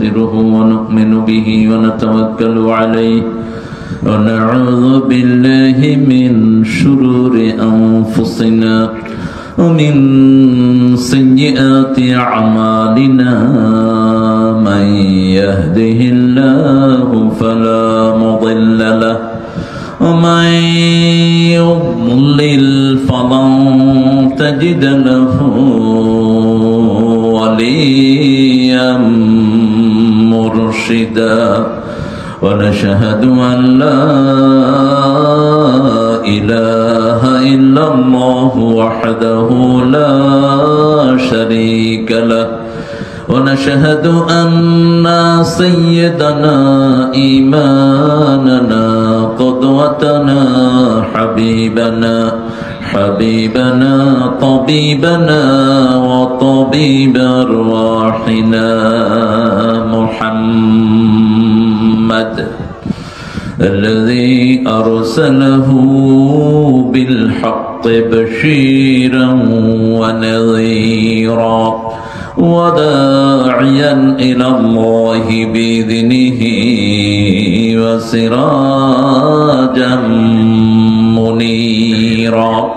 ونستغفره ونؤمن به ونتوكل عليه ونعوذ بالله من شرور أنفسنا ومن سيئات أعمالنا من يهده الله فلا مضل له ومن يضلل فلن تجد له وليا مرشدا ونشهد أن لا إله إلا الله وحده لا شريك له ونشهد أن سيدنا إمامنا قدوتنا حبيبنا طبيبنا وطبيب أرواحنا محمد الذي أرسله بالحق بشيرا ونذيرا وداعيا إلى الله بإذنه وسراجا منيرا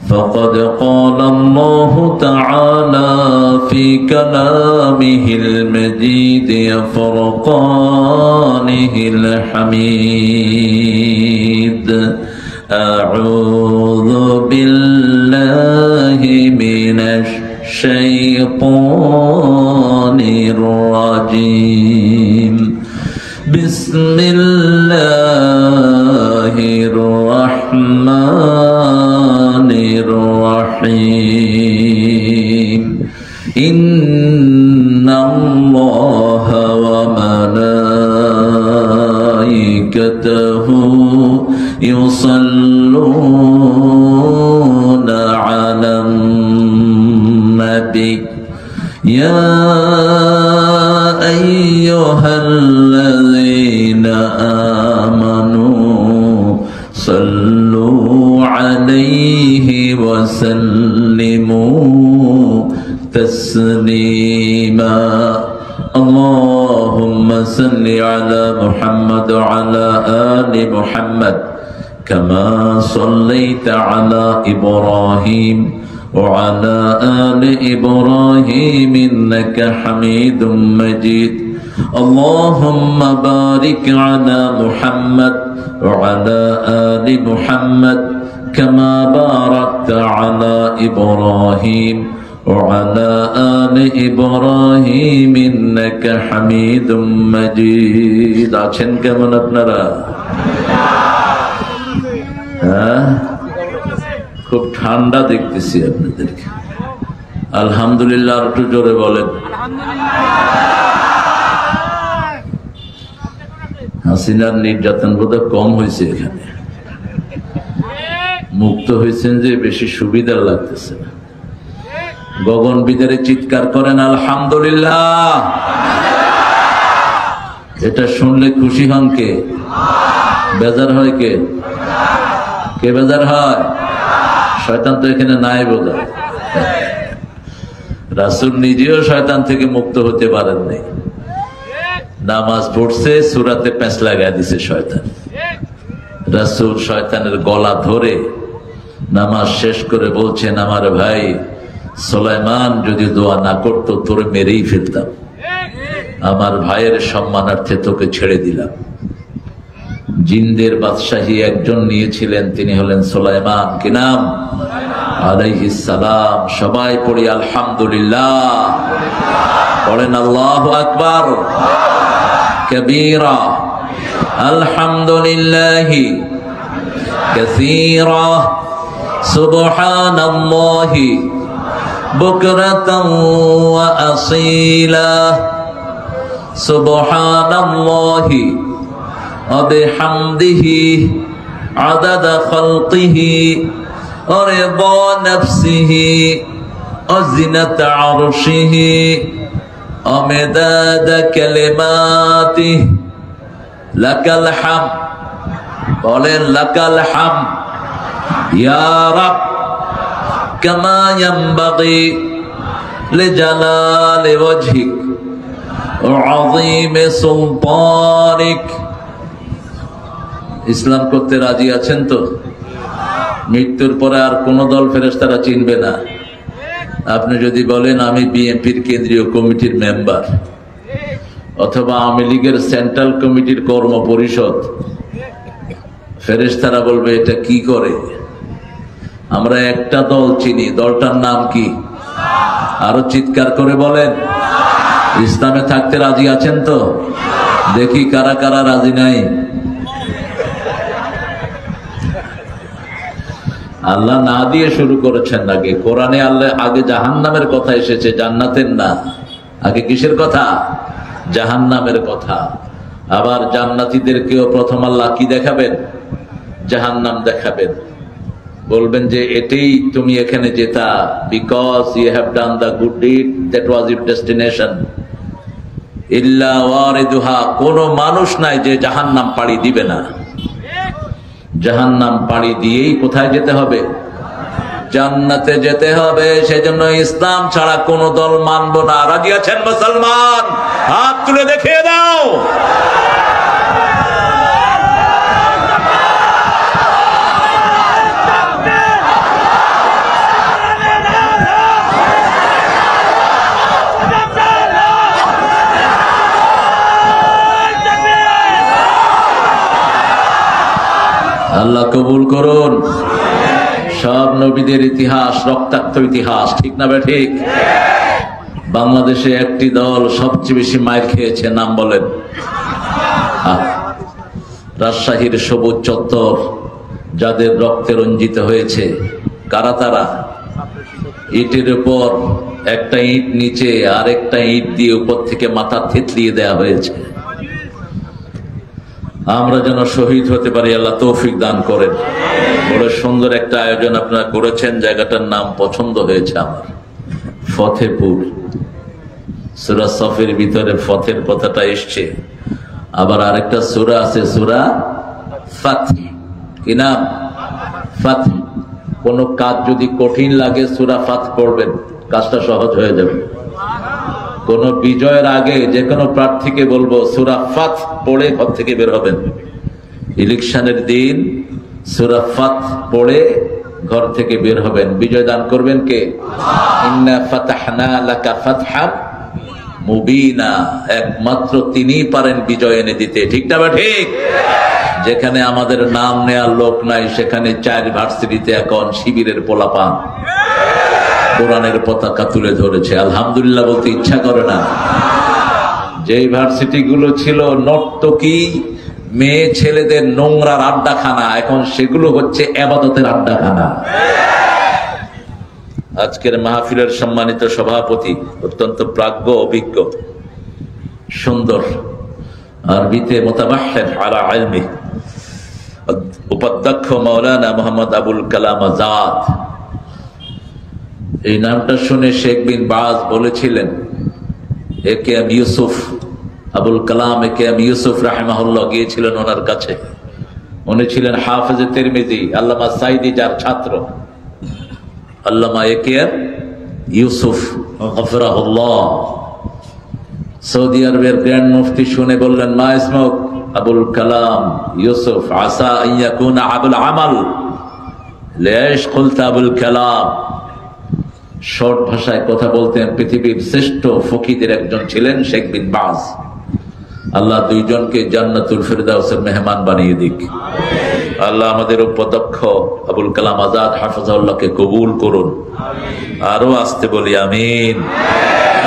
فقد قال الله تعالى في كلامه المجيد فرقانه الحميد أعوذ بالله من الشيطان الرجيم بسم الله الرحمن الرحيم إن الله وملائكته يصلون على النبي يا أيها الذين آمنوا صلوا عليه وسلموا تسليما اللهم صل على محمد وعلى آل محمد كما صليت على إبراهيم وعلى آل إبراهيم إنك حميد مجيد اللهم بارك على محمد وعلى آل محمد كما باركت على إبراهيم وعلى آل إبراهيم إنك حميد مجيد আছেন কেমন আপনারা খুব ঠান্ডা দেখতেছি আপনাদেরকে আলহামদুলিল্লাহ একটু জোরে বলেন হাসিনার নির্যাতন বোধহয় কম হয়েছে এখানে মুক্ত হয়েছেন যে বেশি সুবিধা লাগতেছে না গগন বিদারে চিৎকার করেন আলহামদুলিল্লাহ এটা শুনলে খুশি হন কে বেজার হয় কে বেজার হয় শয়তান তো এখানে নাই বোঝা রাসূল নিজেও শয়তান থেকে মুক্ত হতে পারেন নাই নামাজ পড়ছে সূরাতে প্যাঁচ লাগায় দিছে শয়তান রাসূল শয়তানের গলা ধরে নামাজ শেষ করে বলছেন আমার ভাই সুলাইমান যদি দোয়া না করতো তোরে মেরেই ফেলতাম আমার ভাইয়ের সম্মানার্থে তোকে ছেড়ে দিলাম জিনদের বাদশাহী একজন নিয়েছিলেন তিনি হলেন সুলাইমান কি নাম আলাইহিস সালাম সবাই পড়ি আলহামদুলিল্লাহ পড়েন আল্লাহু আকবার কবীরা আলহামদুলিল্লাহি কাসীরা সুবহানাল্লাহি বুকরাতান ওয়া আসীলা সুবহানাল্লাহি ওয়া বিহামদিহি আদাদা খালকিহি ওয়া রিদা নাফসিহি ওয়া জিনাতা আরশিহি ওয়া মিদাদা কালিমাতিহি লাকাল হামদ বলেন লাকাল হামদ ইয়া রাব কামা ইয়ানবাগি লিজালালি ওয়াজহিক وعظيم سلطانك ইসলাম করতে রাজি আছেন তো? মৃত্যুর পরে আর কোন দল ফেরেশতারা চিনবে না। আপনি যদি বলেন আমি বিএনপির কেন্দ্রীয় কমিটির মেম্বার অথবা আওয়ামী লীগের সেন্ট্রাল কমিটির কর্ম পরিষদ, ফেরেশতারা বলবে এটা কি করে? আমরা একটা দল চিনি, দলটার নাম কি? আরো চিৎকার করে বলেন, ইসলামে থাকতে রাজি আছেন তো? দেখি কারা কারা রাজি নাই। আল্লাহ না দিয়ে শুরু করেছেন নাকি? কোরআনে আল্লাহ আগে জাহান্নামের কথা এসেছে, জান্নাতের না। আগে কিসের কথা? জাহান্নামের কথা। আবার জান্নাতীদেরকেও প্রথম আল্লাহ কি দেখাবেন? জাহান্নাম দেখাবেন। বলবেন যে এটাই তুমি এখানে যেতা, because you have done the good deed, that was your destination. ইল্লা ওয়ারিদুহা, কোন মানুষ নাই যে জাহান্নাম পাড়ি দিবে না। জাহান্নাম পাড়ি দিয়েই কোথায় যেতে হবে? জান্নাতে যেতে হবে। সেজন্য ইসলাম ছাড়া কোন দল মানব না। রাজি আছেন মুসলমান? হাত তুলে দেখিয়ে দাও। আল্লাহ কবুল করুন। সব নবীদের ইতিহাস রক্তাক্ত ইতিহাস, ঠিক না বে ঠিক? বাংলাদেশে একটি দল সবচেয়ে বেশি মাইর খেয়েছে, নাম বলেন? রাজশাহীর সবুজ চত্বর যাদের রক্তে রঞ্জিত হয়েছে, কারা তারা? ইটের উপর একটা ইট নিচে আর একটা ইট দিয়ে উপর থেকে মাথা থেতলিয়ে দেয়া হয়েছে। আমরা যেন শহীদ হতে পারি, আল্লাহ তৌফিক দান করেন। বড় সুন্দর একটা আয়োজন আপনারা করেছেন, জায়গাটার নাম পছন্দ হয়েছে আমার, ফতেপুর। সূরা সফের ভিতরে ফতের কথাটা এসছে। আবার আরেকটা সূরা আছে, সূরা ফাত। কি নাম? ফাত। কোন কাজ যদি কঠিন লাগে সূরা ফাত পড়বেন, কাজটা সহজ হয়ে যাবে। কোন বিজয়ের আগে যে কোনো প্রার্থীকে বলবো সূরা ফাত পড়ে ঘর থেকে বের হবেন। ইলেকশনের দিন সূরা ফাত পড়ে ঘর থেকে বের হবেন। বিজয় দান করবেন কে? ইন্না ফাতাহনা লাকা ফাতহাম মুবিনা। একমাত্র তিনিই পারেন বিজয় এনে দিতে, ঠিক না বা ঠিক? যেখানে আমাদের নাম নেয়ার লোক নাই, সেখানে 4 ভার্সিটিতে এখন শিবিরের পোলাপান কোরআনের পতাকা তুলে ধরেছে। আলহামদুলিল্লাহ বলতে ইচ্ছা করে না। যে ইউনিভার্সিটি গুলো ছিল নর্তকী মেয়ে ছেলেদের নোংরার আড্ডাখানা, এখন সেগুলো হচ্ছে ইবাদতের আড্ডাখানা। আজকের মাহফিলের সম্মানিত সভাপতি অত্যন্ত প্রাজ্ঞ, অভিজ্ঞ, সুন্দর, আরবিতে মুতামাহহির আলা ইলমি, উপাধ্যক্ষ মাওলানা মোহাম্মদ আবুল কালাম আজাদ। এই নামটা শুনে শেখ বিন বাজ বলেছিলেন, একে এম ইউসুফ আবুল কালাম একে এম ইউসুফ রাহিমাহুল্লাহ গিয়েছিলেন ওনার কাছে। উনি ছিলেন হাফেজে তিরমিজি, আল্লামা সাইদি যার ছাত্র। আল্লামা একে এম ইউসুফ গফরাহুল্লাহ সৌদি আরবের গ্র্যান্ড মুফতি শুনে বললেন, মা ইসমুক? আবুল কালাম ইউসুফ। আসা আন ইয়াকুনা আবুল আমাল, লেশ কুলতা আবুল কালাম। শর্ট ভাষায় কথা বলতেন। পৃথিবীর শ্রেষ্ঠ ফকিদের একজন ছিলেন শেখ বিন বাজ। আল্লাহ দুইজনকে জান্নাতুল ফিরদাউসের মেহমান বানিয়ে দিক। আল্লাহ আমাদের উপদক্ষ আবুল কালাম আজাদ হাফিজাহুল্লাহকে কবুল করুন। আরো আসতে বলি আমিন।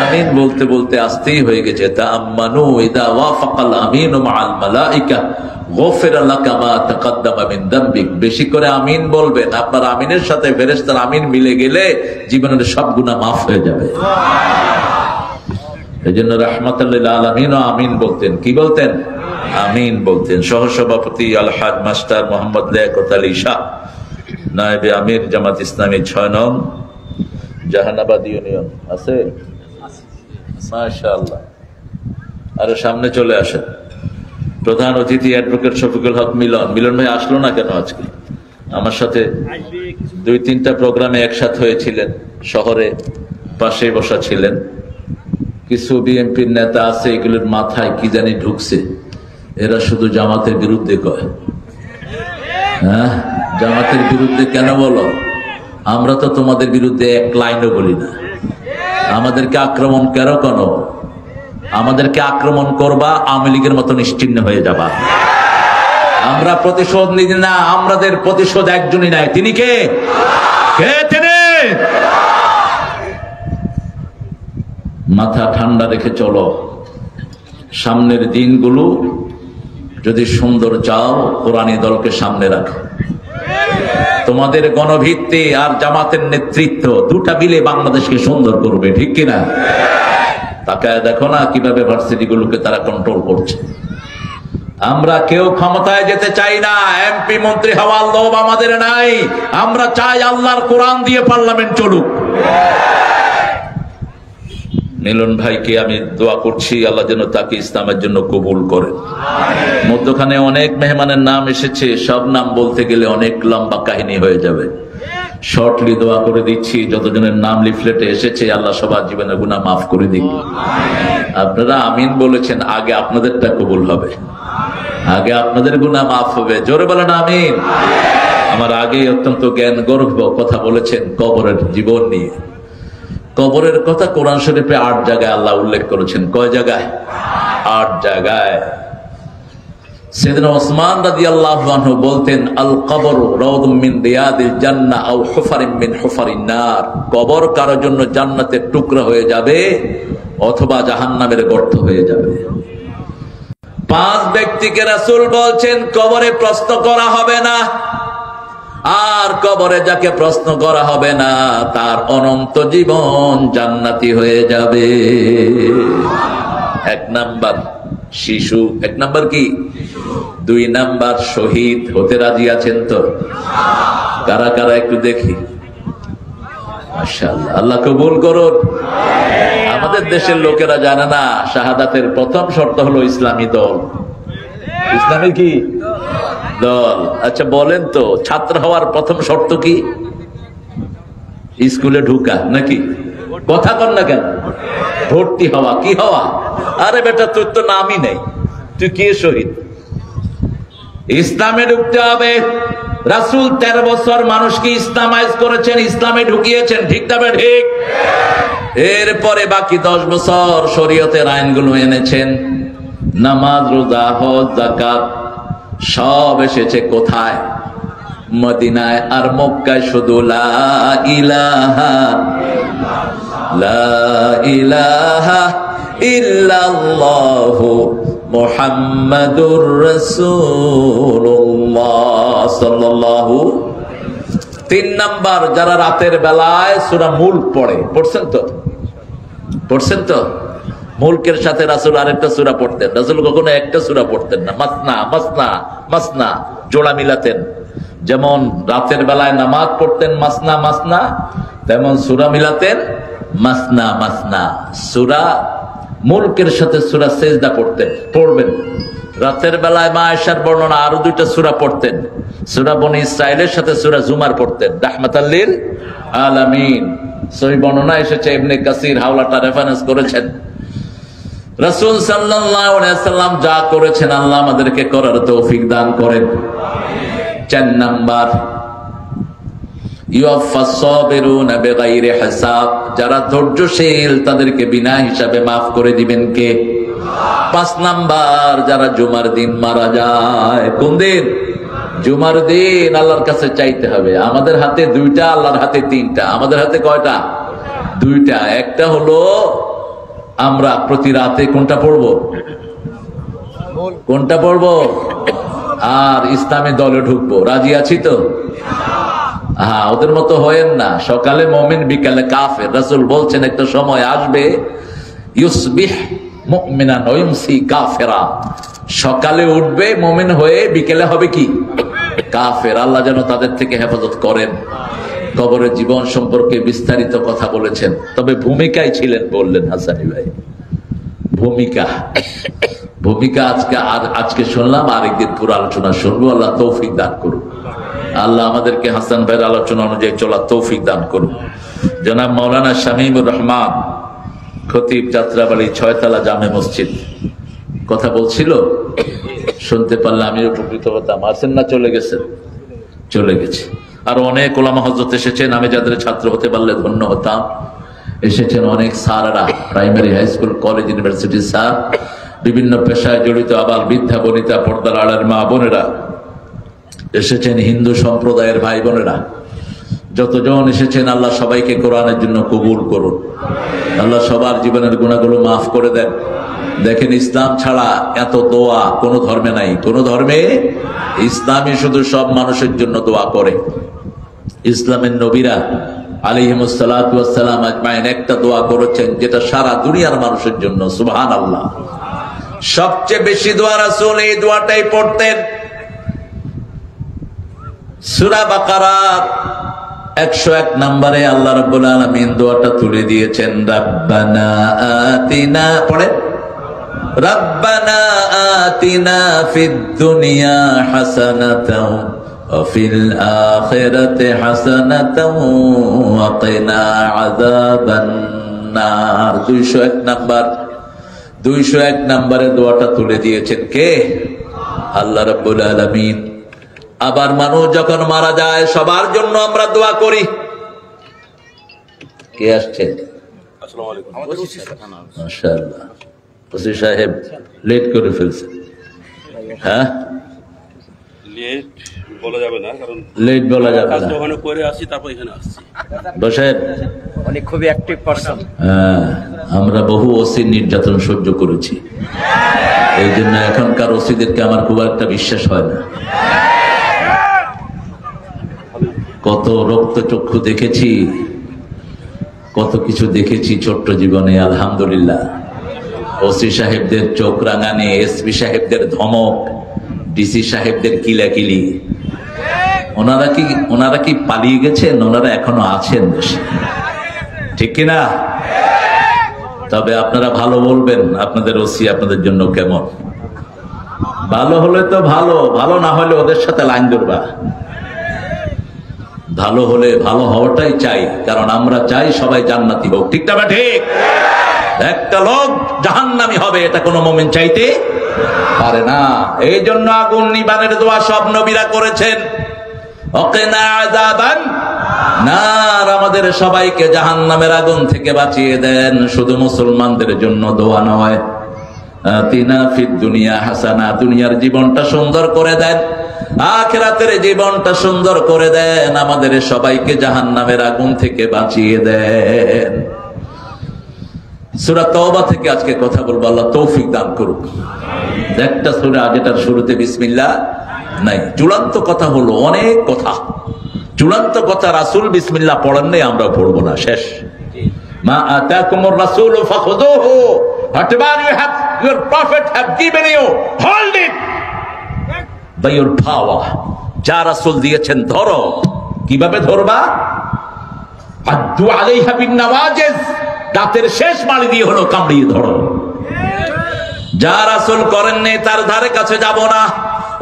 আমিন বলতে বলতে আসতেই হয়ে গেছে। তাআম্মানু ইদা ওয়াফাকাল আমিনু মাআল মালাইকা গফিরা লাকা মা তাকাদ্দামা মিন যামবিক। বেশি করে আমিন বলবেন। আপনার আমিনের সাথে ফেরেশতার আমিন মিলে গেলে জীবনের সব গুনাহ মাফ হয়ে যাবে। এজন্য রাহমাতুল লিল আলামিন আমিন বলতেন। কি বলতেন? আমিন বলতেন। সহসভাপতি আলহাজ মাস্টার মোহাম্মদ লিয়াকত আলী শাহ, নায়েবে আমির জামাত ইসলামী 6 নং জাহানাবাদ ইউনিয়ন আছে। মাশাআল্লাহ। আরে সামনে চলে আসেন। প্রধান অতিথি অ্যাডভোকেট শফিকুল হক মিলন। মিলন ভাই আসলো না কেন আজকে? আমার সাথে 2-3টা প্রোগ্রামে একসাথে হয়েছিলেন, শহরে পাশে বসা ছিলেন। কিছু বিএনপির নেতা আছে, এগুলোর মাথায় কি জানি ঢুকছে, এরা শুধু জামাতের বিরুদ্ধে কয়। হ্যাঁ, জামাতের বিরুদ্ধে কেন বলো? আমরা তো তোমাদের বিরুদ্ধে এক লাইনও বলি না। আমাদেরকে আক্রমণ কেন কেন? আমাদেরকে আক্রমণ করবা, আওয়ামী লীগের মতো নিশ্চিহ্ন হয়ে যাবা। আমরা প্রতিশোধ নিই না, আমাদের প্রতিশোধ একজনই নাই। তিনি কে? কে তিনি? মাথা ঠান্ডা রেখে চলো। সামনের দিনগুলো যদি সুন্দর চাও, কোরআনী দলকে সামনে রাখো। তোমাদের গণভিত্তি আর জামাতের নেতৃত্ব দুটা মিলে বাংলাদেশকে সুন্দর করবে, ঠিক কিনা? তাকায় দেখো না কিভাবে ভার্সিটি গুলোকে তারা কন্ট্রোল করছে। আমরা কেউ ক্ষমতায় যেতে চাই না, এমপি মন্ত্রী হওয়ার লোভ আমাদের নাই। আমরা চাই আল্লাহর কোরআন দিয়ে পার্লামেন্ট চলুক। মিলন ভাইকে আমি দোয়া করছি, আল্লাহ যেন তাকে ইসলামের জন্য কবুল করে। মধ্যখানে অনেক মেহমানের নাম এসেছে, সব নাম বলতে গেলে অনেক লম্বা কাহিনী হয়ে যাবে। শর্টলি দোয়া করে দিচ্ছি, যতজনের নাম লিফলেটে এসেছে আল্লাহ সবার জীবনের গুনাহ মাফ করে দিন। আপনারা আমিন বলেছেন, আগে আপনাদেরটা কবুল হবে, আগে আপনাদের গুনাহ মাফ হবে। জোরে বলেন আমিন। আমার আগে অত্যন্ত জ্ঞান গর্ভ কথা বলেছেন কবরের জীবন নিয়ে। কবরের কথা কোরআন শরীফে 8 জায়গায় আল্লাহ উল্লেখ করেছেন। কয় জায়গায়? 8 জায়গায়। সাইয়েদনা ওসমান রাদিয়াল্লাহু আনহু বলতেন, আল কবরু রাউদুম মিন রিয়াদিল জান্নাহ আও হুফারিম মিন হুফারিন নার। কবর কারোর জন্য জান্নাতের টুকরা হয়ে যাবে অথবা জাহান্নামের গর্ত হয়ে যাবে। 5 ব্যক্তিকে রাসূল বলছেন কবরে প্রশ্ন করা হবে না, আর কবরে যাকে প্রশ্ন করা হবে না তার অনন্ত জীবন জান্নাতি হয়ে যাবে। 1 নাম্বার শিশু। 1 নাম্বার কি? 2 নাম্বার শহীদ। হতে রাজি আছেন তো? কারা কারা একটু দেখি। মাশাআল্লাহ, আল্লাহ কবুল করুন। আমাদের দেশের লোকেরা জানে না শাহাদাতের প্রথম শর্ত হলো ইসলামী দল। ইসলামী কি দল? আচ্ছা বলেন তো, ছাত্র হওয়ার প্রথম শর্ত কি? স্কুলে ঢুকা নাকি? কথা কর না কেন? ভর্তি হওয়া। কি হওয়া? আরে বেটা তোর তো নামই নেই, তুই কে শহীদ? ইসলামে ঢুকতে হবে। রাসূল 13 বছর মানুষকে ইসলামাইজ করেছেন, ইসলামে ঢুকিয়েছেন, ঠিক না ঠিক? এরপরে বাকি 10 বছর শরীয়তের আইনগুলো এনেছেন। নামাজ, রোজা, হজ, যাকাত সব এসেছে কোথায়? মদিনায় আর মক্কায়। শুধু লা ইলাহা ইল্লাল্লাহু মুহাম্মাদুর রাসূলুল্লাহ সাল্লাল্লাহু। 3 নাম্বার, যারা রাতের বেলায় সূরা মুলক পড়ে। পড়ছেন তো? পড়ছেন তো? মুলকের সাথে রাসূল আরেকটা সূরা পড়তেন। রাসূল কখনো একটা সূরা পড়তেন না, মাসনা মাসনা মাসনা জোড়া মিলাতেন। যেমন রাতের বেলায় নামাজ পড়তেন মাসনা মাসনা, তেমন সূরা মিলাতেন মাসনা মাসনা। সূরা মুলকের সাথে সূরা সেজদা পড়বেন। রাতের বেলায় মা আয়েশার বর্ণনা আরো 2টা সূরা পড়তেন। সূরা বনী ইসরাইলের সাথে সূরা জুমার পড়তেন, রাহমাতাল লিল আলামিন। সহিহ বর্ণনা এসেছে, ইবনে কাসির হাওলাটা রেফারেন্স করেছেন। রাসূল সাল্লাল্লাহু আলাইহি ওয়াসাল্লাম যা করেছেন আল্লাহ আমাদেরকে করার তৌফিক দান করেন। 4 নাম্বার, ইউফাস সাবিরুনা বিগাইরি হিসাব। যারা ধৈর্যশীল তাদেরকে বিনা হিসাবে মাফ করে দিবেন কে? 5 নাম্বার, যারা জুমার দিন মারা যায়। কোন দিন? জুমার দিন। আল্লাহর কাছে চাইতে হবে। আমাদের হাতে 2টা, আল্লাহর হাতে 3টা। আমাদের হাতে কয়টা? 2টা। একটা হলো আমরা প্রতি রাতে কোনটা পড়বো? কোনটা পড়বো? আর ইসলামী দলে ঢুকবো। রাজি আছি তো? হ্যাঁ, ওদের মতো হয়েন না। সকালে মুমিন, বিকালে কাফের। রাসূল বলছেন একটা সময় আসবে, ইউসবিহ মুমিনান ওয়া ইউমসি কাফেরা। সকালে উঠবে মুমিন হয়ে, বিকেলে হবে কি? কাফের। আল্লাহ যেন তাদের থেকে হেফাজত করেন। কবরের জীবন সম্পর্কে বিস্তারিত কথা বলেছেন, তবে ভূমিকায় ছিলেন বললেন হাসানি ভাই। ভূমিকা আজকে শুনলাম, আরেকদিন পুরো আলোচনা শুনবো। আল্লাহ তৌফিক দান করুন। আল্লাহ আমাদেরকে হাসান ভাইয়ের আলোচনা অনুযায়ী চলার তৌফিক দান করুন। জনাব মাওলানা শামীমুর রহমান খতিব যাত্রাবাড়ি 6 তলা জামে মসজিদ কথা বলছিল, শুনতে পারলে আমি উপকৃত হতাম। আছেন না চলে গেছেন? চলে গেছে। আর অনেক ওলামা হযরত এসেছেন, আমি যাদের ছাত্র হতে পারলে ধন্য হতাম। এসেছেন অনেক স্যাররা, primary, high school, college, university sir, বিভিন্ন পেশায় জড়িত আবার বৃদ্ধা বনিতা, পর্দার আড়ার মা বোনেরা এসেছেন, হিন্দু সম্প্রদায়ের ভাই বোনেরা যতজন এসেছেন, আল্লাহ সবাইকে কোরআনের জন্য কবুল করুন। আল্লাহ সবার জীবনের গুনাহগুলো মাফ করে দেন। দেখেন, ইসলাম ছাড়া এত দোয়া কোন ধর্মে নাই। কোন ধর্মে ইসলামই শুধু সব মানুষের জন্য দোয়া করে। ইসলামের নবীরা আলাইহিমুস সালাতু ওয়াস সালাম আজমাইন একটা দোয়া করেছেন যেটা সারা দুনিয়ার মানুষের জন্য। সুবহানাল্লাহ। সবচেয়ে বেশি দোয়া রাসূল এই দোয়াটাই পড়তেন। সূরা বাকারার 101 নম্বরে আল্লাহ রাব্বুল আলামিন দোয়াটা তুলে দিয়েছেন। রাব্বানা আতিনা, পড়ে, রাব্বানা আতিনা ফিদ দুনিয়া হাসানাতাও ওয়া ফিল আখিরাতি হাসানাতাও ওয়া কিনা আযাবান নার। 201 নম্বরে দোয়াটা তুলে দিয়েছেন কে? আল্লাহ রাব্বুল আলামিন। আবার মানুষ যখন মারা যায় সবার জন্য আমরা দোয়া করি। কে আসছেন? আসসালামু আলাইকুম। মাশাআল্লাহ, ওসি সাহেব লেট করে ফেলছেন। হ্যাঁ, লেট বলা যাবে না, কারণ লেট বলা যাবে না। ওখানে করে আসি, তারপর এখানে আসছি। বসেন, উনি খুবই অ্যাক্টিভ পারসন। হ্যাঁ, আমরা বহু ওসি নির্যাতন সহ্য করেছি, এই জন্য এখনকার ওসিদেরকে আমার খুব একটা বিশ্বাস হয় না। কত রক্তচক্ষু দেখেছি, কত কিছু দেখেছি ছোট্ট জীবনে। আলহামদুলিল্লাহ, ওসি সাহেবদের চোখ রাঙানি, এসপি সাহেবদের ধমক, ডিসি সাহেবদের কিলাকিলি। ওনারা কি পালিয়ে গেছেন? ওনারা এখনো আছেন দেশে, ঠিক কিনা? তবে আপনারা ভালো বলবেন আপনাদের ওসি আপনাদের জন্য কেমন। ভালো হলে তো ভালো, ভালো না হলে ওদের সাথে লাইন ধরবা। ভালো হলে ভালো হওয়াটাই চাই, কারণ আমরা চাই সবাই জান্নাতি হোক, ঠিক না? ঠিক। একটা লোক জাহান্নামী হবে এটা কোনো মুমিন চাইতে পারে না। এই জন্য আগুন নিবানের দোয়া সব নবীরা করেছেন। ওয়াকিনা আযাবান নার, আমাদের সবাইকে জাহান্নামের আগুন থেকে বাঁচিয়ে দেন। শুধু মুসলমানদের জন্য দোয়া নয়, আতিনা ফিদ দুনিয়া হাসানা, দুনিয়ার জীবনটা সুন্দর করে দেন, আখিরাতের জীবনটা সুন্দর করে দেন, আমাদের সবাইকে জাহান্নামের আগুন থেকে বাঁচিয়ে দেন। সূরা তাওবা থেকে আজকে কথা বলবো, আল্লাহ তৌফিক দান করুক। একটা সূরা যেটার শুরুতে বিসমিল্লাহ নাই। চূড়ান্ত কথা হলো, অনেক কথা, চূড়ান্ত কথা রাসূল বিসমিল্লাহ পড়েন নাই, আমরা পড়বো না, শেষ। মা আতাকুমুর রাসূল ফাখুযুহু, whatever your prophet have given you, hold it by your power. যা রাসূল দিয়েছেন ধরো। কিভাবে ধরবা? আদু আলাইহা বিন নওয়াজিজ, দাঁতের শেষ মালি দিয়ে হলো কামড়িয়ে ধরো। যা রাসূল করেন নাই তার ধারে কাছে যাব না।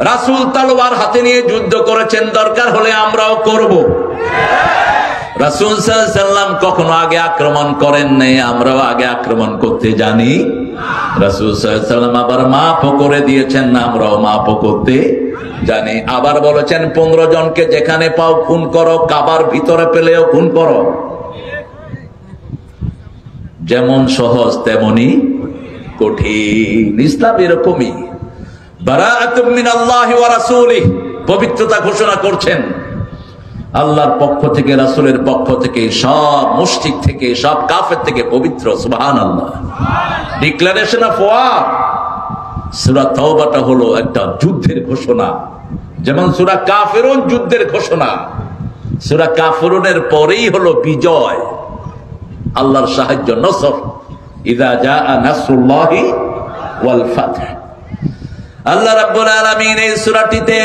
রাসূল তলোয়ার হাতে নিয়ে যুদ্ধ করেছেন, দরকার হলে আমরাও করব। রাসূল সাল্লাল্লাহু আলাইহি ওয়াসাল্লাম কখনো আগে আক্রমণ করেন নাই, আমরাও আগে আক্রমণ করতে জানি। রাসূল সাল্লাল্লাহু আলাইহি ওয়াসাল্লাম আবার মাফও করে দিয়েছেন, আমরাও মাফও করতে জানি। আবার বলেছেন 15 জনকে যেখানে পাও খুন করো, কাবার ভিতরে পেলেও খুন করো। যেমন সহজ তেমনি কঠিন। ইসলাম এরকমই। বারাআতুম মিনাল্লাহি ওয়া রাসূলিহি, পবিত্রতা ঘোষণা করছেন আল্লাহর পক্ষ থেকে, রাসূলের পক্ষ থেকে, সব মুশরিক থেকে, সব কাফের থেকে পবিত্র। সুবহানাল্লাহ। Declaration of war. সূরা তাওবাটা হলো একটা যুদ্ধের ঘোষণা, যেমন সূরা কাফিরুন যুদ্ধের ঘোষণা। সূরা কাফিরুনের পরেই হলো বিজয়, আল্লাহর সাহায্য, নসর। ইযা জাআ নাসরুল্লাহি ওয়াল ফাতহ। আল্লাহ রাব্বুল আলামিন এই সূরাটিতে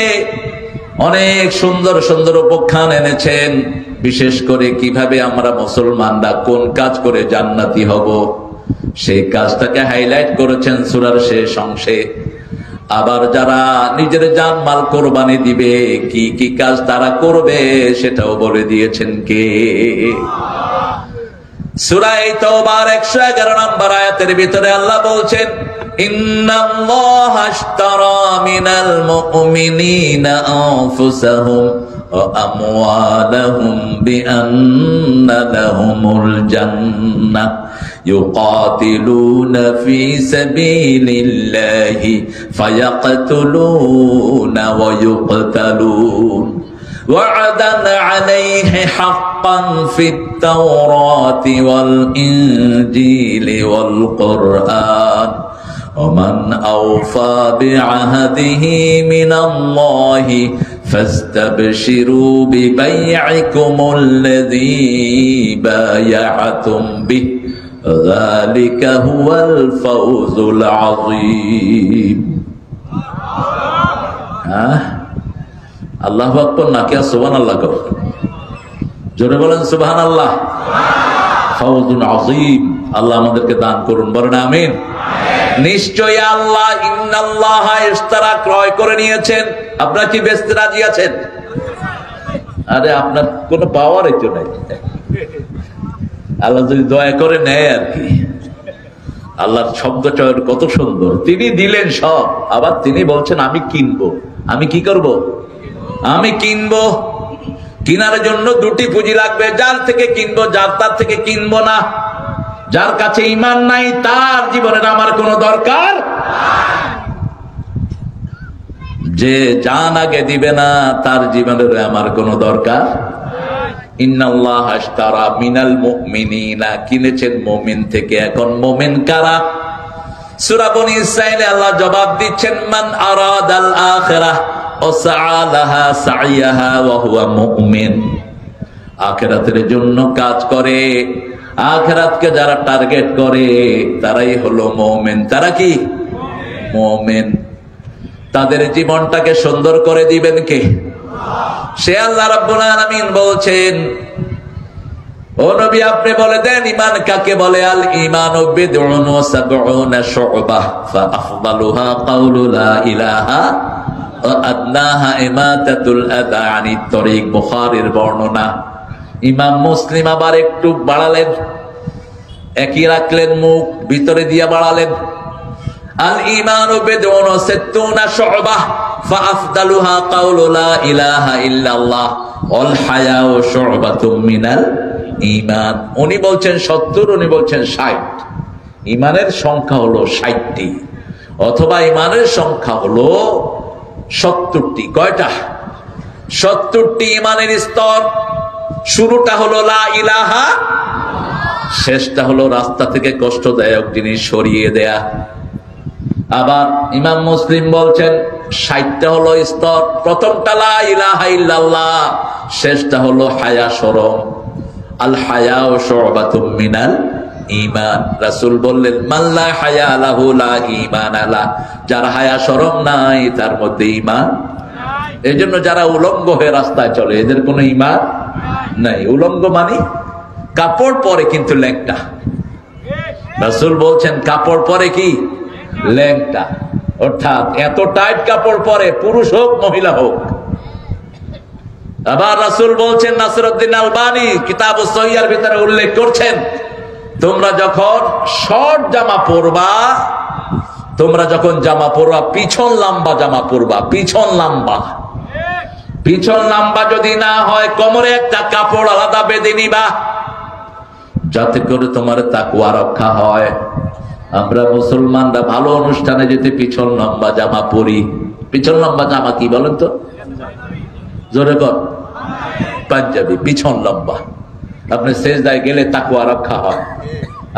অনেক সুন্দর সুন্দর উপাখ্যান এনেছেন, বিশেষ করে কিভাবে আমরা মুসলমানরা কোন কাজ করে জান্নাতি হব সেই কাজটাকে হাইলাইট করেছেন সূরার শেষ অংশে। আবার যারা নিজের জান মাল কোরবানি দিবে কি কি কাজ তারা করবে সেটাও বলে দিয়েছেন কে? সূরা তাওবার 111 নম্বর আয়াতের ভিতরে আল্লাহ বলছেন, ইন্নাল্লাহা আশতারা মিনাল মুমিনিনা আনফুসাহুম ওয়া আমওয়ালাহুম বিআন্না লাহুমুল জান্নাহ يقاتلون في سبيل الله فيقتلون ويقتلون وعدا عليه حقا في التوراة والإنجيل والقرآن ومن أوفى بعهده من الله فاستبشروا ببيعكم الذي بايعتم به ذلك هو الفوز العظيم. আল্লাহু আকবার নাকি সুবহানাল্লাহ কর, জোরে বলেন সুবহানাল্লাহ। ফাউজুন আযীম, আল্লাহ আমাদেরকে দান করুন, বলেন আমিন। নিশ্চয়ই আল্লাহ ইন্নাল্লাহা ইশতারা ক্রয় করে নিয়েছেন। আপনারা কি বেচতে রাজি আছেন? আরে আপনার কোনো পাওয়ারই তো নাই। আল্লাহ যদি দয়া করে নেয় আর কি। আল্লাহর শব্দ চয়ন কত সুন্দর, তিনি দিলেন সব, আবার তিনি বলছেন আমি কিনবো। আমি কি করব? আমি কিনবো। কিনার জন্য দুটি পুঁজি লাগবে, যার থেকে কিনবো, যার তার থেকে কিনবো না। যার কাছে ঈমান নাই তার জীবনের আমার কোনো দরকার। যে জান আগে দিবে না তার জীবনের আমার কোনো দরকার। ইন্নাল্লাহা আশতারা মিনাল মুমিনিনা, কিনেছেন মুমিন থেকে। এখন মুমিন কারা? সূরা বনী ইসরাঈলে আল্লাহ জবাব দিচ্ছেন, মান আরাদাল আখিরাহ ওয়া সাআলাহা সাইয়াহা ওয়া হুয়া মুমিন। আখিরাতের জন্য কাজ করে, আখিরাতকে যারা টার্গেট করে তারাই হলো মুমিন। তারা কি? মুমিন। তাদের জীবনটাকে সুন্দর করে দিবেন কে? সে আল্লাহ রাব্বুল আলামিন বলছেন, ও নবী আপনি বলে দেন ঈমান কাকে বলে। আল ঈমানু বিদউন ওয়া সাবউনা শু'বাহ ফাআফদালুহা কাউলু লা ইলাহা ওয়া আদনাহা ইমাতাতুল আযা আনিত তরিক। বুখারীর বর্ণনা। ইমাম মুসলিম আবার একটু বাড়ালেন, একই রাখলেন, মুখ ভিতরে দিয়ে বাড়ালেন। আল ঈমানু বিদউন ওয়া সিত্তুনা শু'বাহ ফাআফদালুহা কাউলু লা ইলাহা ইল্লাল্লাহ ওয়াল হায়াউ শু'বাতুম মিনাল ঈমান। উনি বলছেন 70, উনি বলছেন 60। ঈমানের সংখ্যা হলো 60টি, অথবা ঈমানের সংখ্যা হলো 70টি। কয়টা? 70টি ঈমানের স্তর। শুরুটা হলো লা ইলাহা, শেষটা হলো রাস্তা থেকে কষ্টদায়ক জিনিস সরিয়ে দেয়া। আবার ইমাম মুসলিম বলছেন 60টা হলো স্তর। প্রথমটা লা ইলাহা ইল্লাল্লাহ, শেষটা হলো হায়া শরম। আল হায়াউ শু'বাতুম মিনাল ঈমান। রাসূল বললেন, মান লা হায়া লাহু লা ঈমান লা। যার হায়া শরম নাই তার মধ্যে ঈমান নাই। এইজন্য যারা উলঙ্গ হয়ে রাস্তায় চলে এদের কোনো ঈমান নাই। উলঙ্গ মানে কাপড় পরে কিন্তু ল্যাংটা। রাসূল বলছেন কাপড় পরে কি? ল্যাংটা। অর্থাৎ এত টাইট কাপড় পরে, পুরুষ হোক মহিলা হোক। আবার রাসূল বলছেন, নাসিরউদ্দিন আলবানী কিতাবুস সহিহর ভিতরে উল্লেখ করছেন, তোমরা যখন শর্ট জামা পরবা, তোমরা যখন জামা পরবা পিছন লম্বা জামা পরবা। পিছন লম্বা, পিছন লম্বা যদি না হয় কোমরে একটা কাপড় আলাদা বেঁধে নিবা, যাতে করে তোমার তাকওয়া রক্ষা হয়। আমরা মুসলমানরা ভালো অনুষ্ঠানে যেতে পিছন লম্বা জামা পরি। পিছন লম্বা জামা কি বলেন তো? জোরে কর। পাঞ্জাবি পিছন লম্বা। আপনি সেজদায় গেলে তাকওয়া রক্ষা হয়।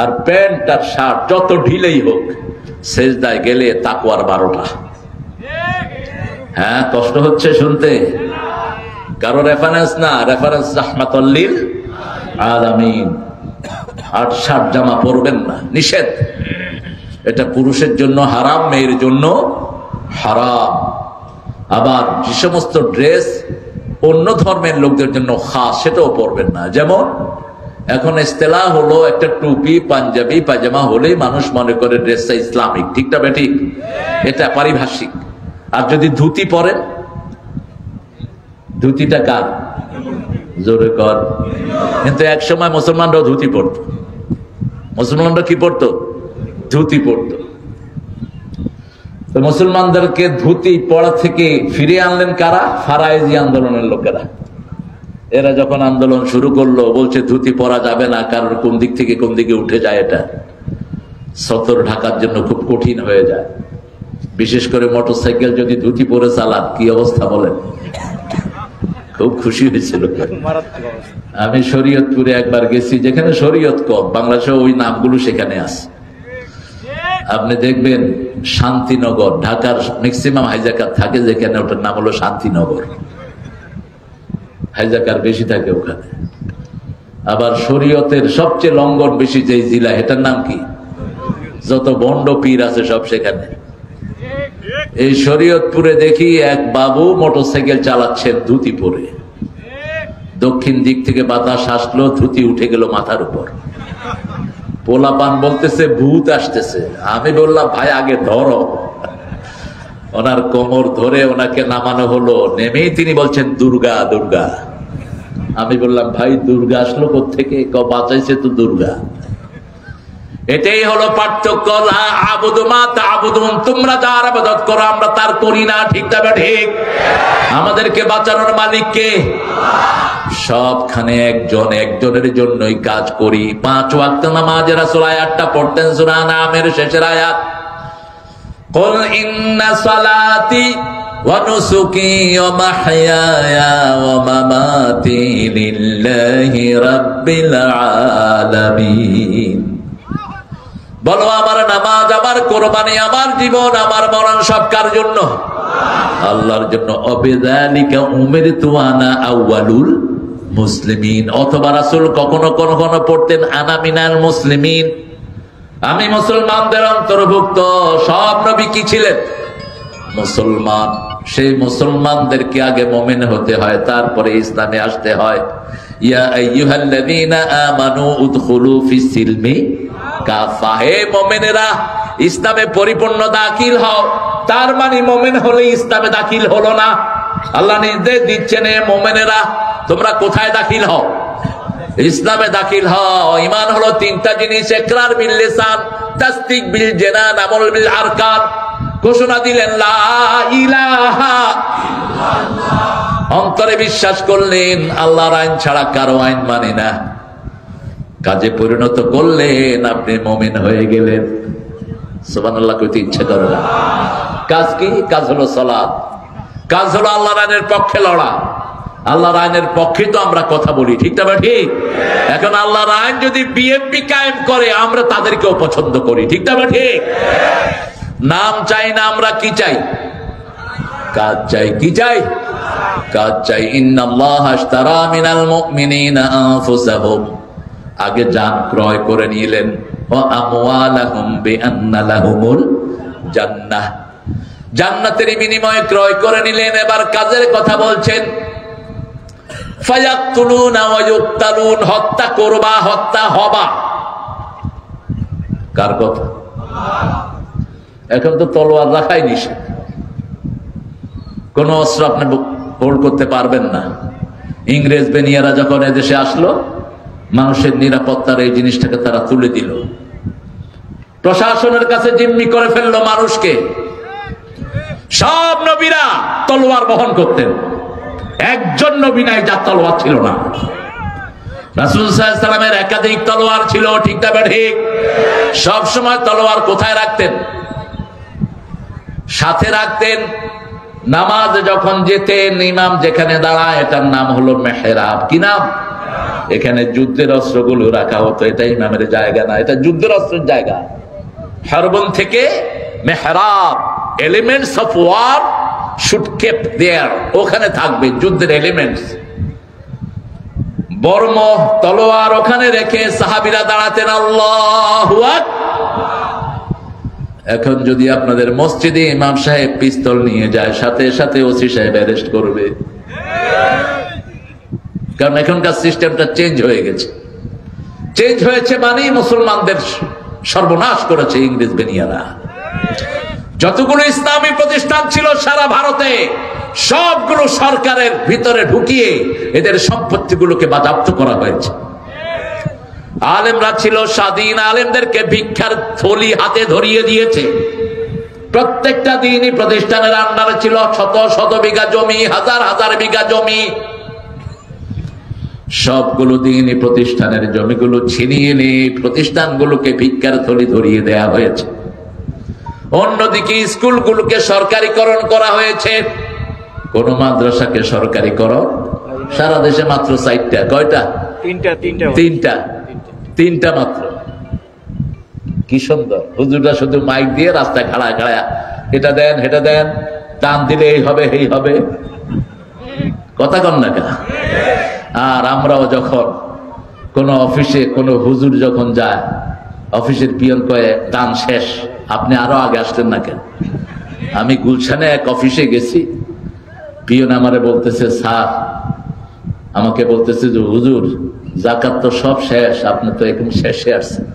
আর প্যান্ট আর শার্ট যত ঢিলেই হোক, সেজদায় গেলে তাকওয়ার 12টা। হ্যাঁ, কষ্ট হচ্ছে শুনতে। কারো রেফারেন্স না, রেফারেন্স রাহমাতুল লিল আলামিন। আর শার্ট জামা পরবেন না, নিষেধ। এটা পুরুষের জন্য হারাম, মেয়ের জন্য হারাম। আবার যে সমস্ত ড্রেস অন্য ধর্মের লোকদের জন্য খাস, সেটাও পরবেন না। যেমন এখন ইস্তেলাহ হলো একটা টুপি, পাঞ্জাবি, পায়জামা হলেই মানুষ মনে করে ড্রেসটা ইসলামিক। ঠিকটা বেঠিক? এটা পারিভাষিক। আর যদি ধুতি পরেন, ধুতিটা কার? জোরে কর। কিন্তু এক সময় মুসলমানরাও ধুতি পরত। মুসলমানরা কি পড়তো? ধুতি পড়তো। তো মুসলমানদেরকে ধুতি পড়া থেকে ফিরিয়ে আনলেন কারা? ফারায়েজি আন্দোলনের লোকেরা। এরা যখন আন্দোলন শুরু করলো, বলছে ধুতি পরা যাবে না, কারণ কোন দিক থেকে কোন দিকে উঠে যায়, এটা সতর ঢাকার জন্য খুব কঠিন হয়ে যায়। বিশেষ করে মোটরসাইকেল যদি ধুতি পরে চালান, কি অবস্থা বলেন? খুব খুশি হয়েছিল। আমি শরীয়তপুরে একবার গেছি, যেখানে শরীয়ত কম, বাংলাদেশে ওই নামগুলো সেখানে আছে। আপনি দেখবেন শান্তিনগর, ঢাকার ম্যাক্সিমাম হাইজাকার থাকে যেখানে, ওটার নাম হলো শান্তিনগর। হাইজাকার বেশি থাকে ওখানে। আবার শরীয়তের সবচেয়ে লঙ্ঘন বেশি যে জেলা, এটার নাম কি? যত বন্ড পীর আছে সব সেখানে। এই শরীয়তপুরে দেখি এক বাবু মোটরসাইকেল চালাচ্ছেন ধুতি পরে। দক্ষিণ দিক থেকে বাতাস আসলো, ধুতি উঠে গেল মাথার উপর। পোলাপান বলতেছে ভূত আসতেছে। আমি বললাম ভাই আগে ধরো। ওনার কোমর ধরে ওনাকে নামানো হলো। নেমেই তিনি বলছেন দুর্গা দুর্গা। আমি বললাম ভাই দুর্গা আসলো কোত্থেকে? বাঁচাইছে তো দুর্গা। এটাই হলো পার্থক্য। তোমরা যার ইবাদত করো আমরা তার করি না, ঠিক না ঠিক? আমাদেরকে বাঁচানোর মালিক কে? সবখানে একজন, একজনের জন্যই কাজ করি। 5 ওয়াক্ত নামাজ রাসূল আয়াতটা পড়তেন সূরা নামের শেষের আয়াত, কুল ইন্না সালাতি ওয়া নুসুকি ওয়া মাহইয়ায়া ওয়া মামাতি লিল্লাহি রাব্বিল আলামিন। বলো আমার নামাজ, আমার কোরবানি, আমার জীবন, আমার মরণ সব কার জন্য? আল্লাহর জন্য। অবিযালিকা উমিরতু আনা আউয়ালুল মুসলিমিন। অথবা রাসূল কখনো কখনো পড়তেন আনা মিনাল মুসলিমিন, আমি মুসলমানদের অন্তর্ভুক্ত। সব নবী কি ছিলেন? মুসলমান। সেই মুসলমানদেরকে আগে মুমিন হতে হয়, তারপরে ইসলামে আসতে হয়। ইয়া আইয়ুহাল্লাযীনা আমানু উদখুলু ফিস সিলমি কাফা। হে মুমিনেরা, ইসলামে পরিপূর্ণ দাখিল হও। তার মানে মুমিন হলে ইসলামে দাখিল হলো না। আল্লাহ নির্দেশ দিচ্ছেন, হে মুমিনেরা তোমরা কোথায় দাখিল হও? ইসলামে দাখিল হও। ঈমান হলো 3টা জিনিস, ইকরার বিল লিসান, তাসদীক বিল জানান, আমল বিল আরকান। ঘোষণা দিলেন লা ইলাহা ইল্লাল্লাহ। অন্তরে বিশ্বাস করলেন আল্লাহর আইন ছাড়া কারো আইন মানি না। কাজে পরিণত করলেন, আপনি মুমিন হয়ে গেলেন। সুবহানাল্লাহ কইতে ইচ্ছা করে না। কাজ কি? কাজ হলো সালাত। কাজ হলো আল্লাহর আইনের পক্ষে লড়া। আল্লাহর আইনের পক্ষে তো আমরা কথা বলি, ঠিক না ঠিক? এখন আল্লাহর আইন যদি বিএনপি কায়েম করে, আমরা তাদেরকেও পছন্দ করি, ঠিক না ঠিক? নাম চাই না, আমরা কি চাই? কাজ চাই। কি চাই? কাজ চাই। ইন্নাল্লাহা আশতারা মিনাল মুমিনিনা আনফুসাহুম, আগে জান ক্রয় করে নিলেন। ওয়া আমওয়ালাহুম বিআন্না লাহুমুল জান্নাহ, জান্নাতের বিনিময়ে ক্রয় করে নিলেন। এবার কাজের কথা বলছেন। ফায়াকতুলুনা ওয়া ইউকতালুন, হত্যা করবা, হত্যা হবা। কার কথা? এখন তো তলোয়ার রাখাই নিষেধ। কোন অস্ত্র আপনি হোল্ড করতে পারবেন না। ইংরেজ বেনিয়ারা যখন এদেশে আসলো, মানুষের নিরাপত্তার এই জিনিসটাকে তারা তুলে দিল। প্রশাসনের কাছে জিম্মি করে ফেললো মানুষকে। সব নবীরা তলোয়ার বহন করতেন, একজন নবী নাই যার তলোয়ার ছিল না। রাসূল সাল্লাল্লাহু আলাইহি ওয়াসাল্লামের একাধিক তলোয়ার ছিল, ঠিক না ঠিক? সব সময় তলোয়ার কোথায় রাখতেন? সাথে রাখতেন। নামাজ যখন যেতেন, ইমাম যেখানে দাঁড়ায় এটার নাম হলো মেহরাব। কি নাম? এখানে যুদ্ধের অস্ত্রগুলো রাখা হতো। এটা ইমামের জায়গা না, এটা যুদ্ধের অস্ত্রের জায়গা। হারবন থেকে মেহরাব, elements of war should keep there, ওখানে থাকবে যুদ্ধের এলিমেন্টস। বর্ম, তলোয়ার ওখানে রেখে সাহাবীরা দাঁড়াতেন। আল্লাহু আকবার। এখন যদি আপনাদের মসজিদে ইমাম সাহেব পিস্তল নিয়ে যায়, সাথে সাথে ওসি সাহেব অ্যারেস্ট করবে। কারণ এখনকার সিস্টেমটা চেঞ্জ হয়ে গেছে। চেঞ্জ হয়েছে মানেই মুসলমানদের সর্বনাশ করেছে ইংরেজ বেনিয়ারা। যতগুলো ইসলামী প্রতিষ্ঠান ছিল সারা ভারতে, সবগুলো সরকারের ভিতরে ঢুকিয়ে এদের সম্পত্তিগুলোকে বাজেয়াপ্ত করা হয়েছে। আলেমরা ছিল স্বাধীন, আলেমদেরকে ভিক্ষার থলি হাতে ধরিয়ে দিয়েছে। প্রত্যেকটা দিনই প্রতিষ্ঠানের আন্ডারে ছিল শত শত বিঘা জমি, হাজার হাজার বিঘা জমি। সবগুলো দিনই প্রতিষ্ঠানের জমিগুলো ছিনিয়ে নিয়ে প্রতিষ্ঠানগুলোকে ভিক্ষার থলি ধরিয়ে দেয়া হয়েছে। অন্যদিকে স্কুলগুলোকে সরকারিকরণ করা হয়েছে। কোন মাদ্রাসাকে সরকারিকরণ? সারা দেশে মাত্র 4টা। কয়টা? তিনটা মাত্র। কি সুন্দর! হুজুররা শুধু মাইক দিয়ে রাস্তায় খাড়ায় খাড়ায় এটা দেন সেটা দেন, টান দিলে এই হবে এই হবে, কথা কন না কেন? আর আমরাও যখন কোন অফিসে কোন হুজুর যখন যায়, অফিসের পিয়ন কয়ে দান শেষ, আপনি আরো আগে আসলেন না কেন? আমি গুলশানে এক অফিসে গেছি, পিয়ন আমারে বলতেছে, স্যার আমাকে বলতেছে যে হুজুর জাকাত তো সব শেষ, আপনি তো একদম শেষে আসছেন।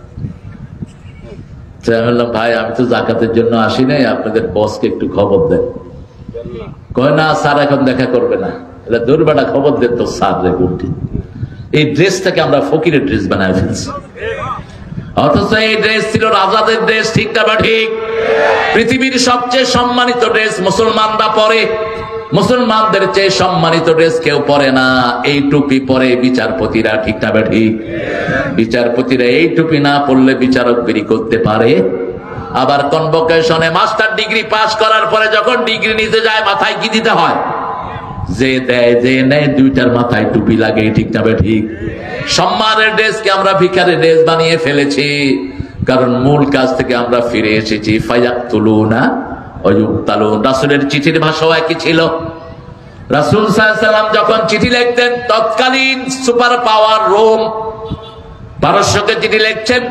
আমি বললাম, ভাই আমি তো জাকাতের জন্য আসি নাই, আপনাদের বসকে একটু খবর দেন। কয় না স্যার এখন দেখা করবে না। দুর্বাটা খবর দেন তো স্যার রে গুটি। এই ড্রেসটাকে আমরা ফকিরের ড্রেস বানায় ফেলছি, অথচ এই ড্রেস ছিল রাজাদের ড্রেস। ঠিক না বা ঠিক? পৃথিবীর সবচেয়ে সম্মানিত ড্রেস মুসলমানরা পরে, মুসলমানদের চেয়ে সম্মানিত ড্রেস কেউ পরে না। এই টুপি পরে বিচারপতিরা। ঠিক না বা ঠিক? বিচারপতিরা এই টুপি না পড়লে বিচারক বিরি করতে পারে? আবার কনভোকেশনে মাস্টার ডিগ্রি পাস করার পরে যখন ডিগ্রি নিতে যায়, মাথায় কি দিতে হয়? যে দেয় যে নেয়, দুইটার মাথায় টুপি লাগে। ঠিক না বা ঠিক? সম্মানের ড্রেসকে আমরা ভিখারের ড্রেস বানিয়ে ফেলেছি, কারণ মূল কাজ থেকে আমরা ফিরে এসেছি। ফায়াকতুলুনা ওয়া ইউকতালুন। রাসূলের চিঠির ভাষাও একই ছিল। রাসূল সাল্লাল্লাহু আলাইহি ওয়াসাল্লাম যখন চিঠি লিখতেন, তৎকালীন সুপার পাওয়ার রোম পারস্যকে চিঠি লিখছেন,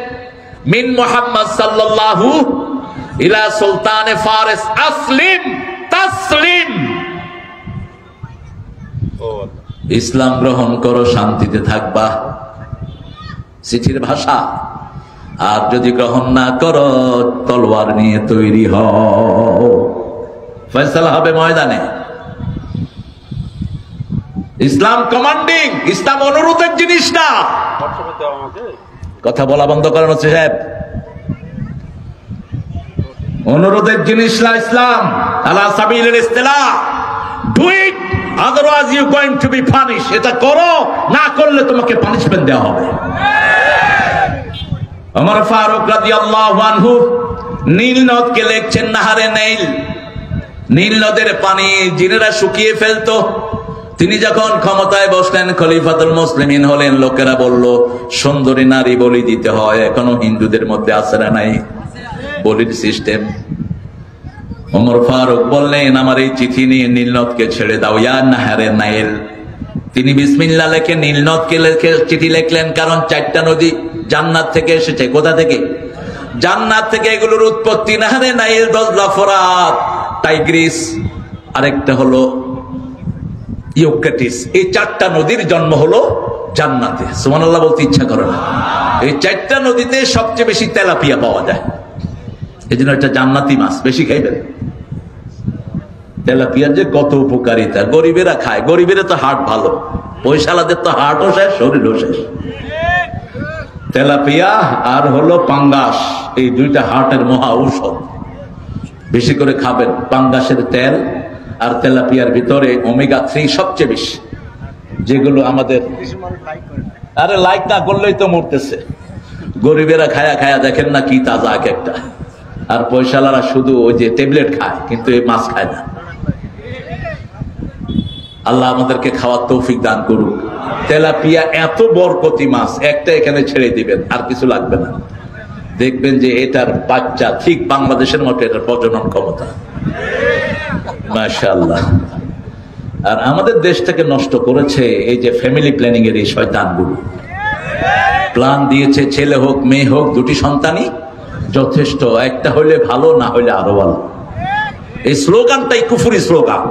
মিন মুহাম্মদ সাল্লাল্লাহু ইলা সুলতানে ফারিস আসলিম তাসলিম। ইসলাম গ্রহণ করো, শান্তিতে থাকবা। চিঠির ভাষা। আর যদি গ্রহণ না করো, তলোয়ার নিয়ে তৈরি হও, ফয়সালা হবে ময়দানে। ইসলাম কমান্ডিং, ইসলাম অনুরোধের জিনিস না। কথা বলা বন্ধ করেন হচ্ছে সাহেব, অনুরোধের জিনিস না ইসলাম। আলা সাবিলিল ইসতিলা, do it otherwise you going to be punished। এটা করো, না করলে তোমাকে পানিশমেন্ট দেওয়া হবে। ওমর ফারুক রাদিয়াল্লাহু আনহু নীল নদকে লিখছেন নাহারে নীল। নীল নদের পানি জিনেরা শুকিয়ে ফেলতো। তিনি যখন ক্ষমতায় বসলেন, খলিফাতুল মুসলিমিন হলেন, লোকেরা বলল সুন্দরী নারী বলি দিতে হয়। এখনো হিন্দুদের মধ্যে আছে না নাই বলির সিস্টেম? ওমর ফারুক বললেন, আমার এই চিঠি নিয়ে নীলনদকে ছেড়ে দাও, ইয়া নাহারে নাইল। তিনি বিসমিল্লাহ লিখে নীলনদকে লিখে চিঠি লিখলেন, কারণ 4টা নদী জান্নাত থেকে এসেছে। কোথা থেকে? জান্নাত থেকে এগুলোর উৎপত্তি। নাহারে নাইল, দজলা, ফোরাত, টাইগ্রিস, আরেকটা হলো ইউফ্রেটিস। এই 4টা নদীর জন্ম হলো জান্নাতে। সুবহানাল্লাহ বলতে ইচ্ছা করে না। এই 4টা নদীতে সবচেয়ে বেশি তেলাপিয়া পাওয়া যায়, এই জন্য একটা জান্নাতি মাছ বেশি খাইবেন। তেলাপিয়ার যে কত উপকারিতা, গরিবেরা খায়। গরিবেরা তো হার্ট ভালো, পয়সালাদের তো হার্টও শেষ, শরীরও শেষ। তেলাপিয়া আর হলো পাঙ্গাস, এই 2টা হার্টের মহা ঔষধ। বেশি করে খাবেন। পাঙ্গাসের তেল আর তেলাপিয়ার ভিতরে ওমেগা 3 সবচেয়ে বেশি, যেগুলো আমাদের আরে লাইক না করলেই তো মরতেছে। গরিবেরা খায়া খায়া দেখেন না কি তাজা এক একটা। আর পয়সালারা শুধু ওই যে ট্যাবলেট খায়, কিন্তু এই মাছ খায় না। আল্লাহ আমাদেরকে খাওয়ার তৌফিক দান করুক। তেলাপিয়া এত বরকতি মাছ, একটা এখানে ছেড়ে দিবেন, আর কিছু লাগবে না। দেখবেন যে এটার বাচ্চা ঠিক বাংলাদেশের মতো এটার প্রজনন ক্ষমতা, মাশাআল্লাহ। আর আমাদের দেশটাকে নষ্ট করেছে এই যে ফ্যামিলি প্ল্যানিং এর এই শয়তানগুলো। প্ল্যান দিয়েছে ছেলে হোক মেয়ে হোক, 2টি সন্তানই যথেষ্ট, একটা হইলে ভালো, না হইলে আরো ভালো। এই স্লোগানটাই কুফরি স্লোগান।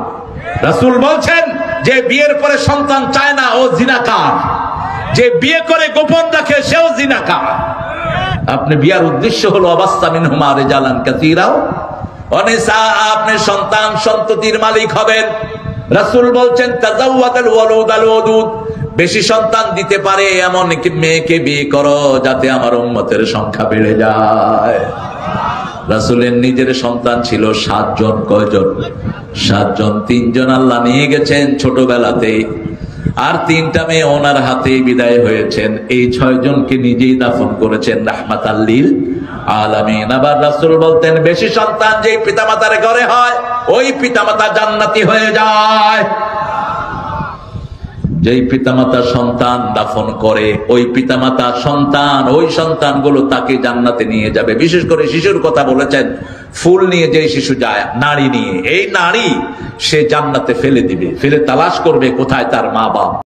রাসূল বলছেন, যে বিয়ের পরে সন্তান চায় না ও জিনাকার, যে বিয়ে করে গোপন রাখে সেও জিনাকার। আপনি বিয়ার উদ্দেশ্য হলো অবাস্তা মিনহুমা রিজালান কাসীরা ওয়া নিসা, আপনি সন্তান সন্ততির মালিক হবেন। রাসূল বলছেন, তাজাওয়াদাল ওয়ালুদ আল ওয়াদুদ, বেশি সন্তান দিতে পারে এমন মেয়েকে বিয়ে করো যাতে আমার উম্মতের সংখ্যা বেড়ে যায়। রাসূলের নিজের সন্তান ছিল 7 জন। কয়জন? 7 জন। 3 জন আল্লাহ নিয়ে গেছেন ছোটবেলাতে, আর 3টা মেয়ে ওনার হাতে বিদায় হয়েছেন। এই 6 জনকে নিজেই দাফন করেছেন রাহমাতাল লিল আলামিন। আবার রাসূল বলতেন, বেশি সন্তান যেই পিতামাতার ঘরে হয় ওই পিতামাতা জান্নাতি হয়ে যায়। যেই পিতামাতা সন্তান দাফন করে ওই পিতামাতা সন্তান, ওই সন্তানগুলো তাকে জান্নাতে নিয়ে যাবে। বিশেষ করে শিশুর কথা বলেছেন, ফুল নিয়ে যে শিশু যায়, নারী নিয়ে, এই নারী সে জান্নাতে ফেলে দিবে, ফেলে তালাশ করবে কোথায় তার মা বাপ।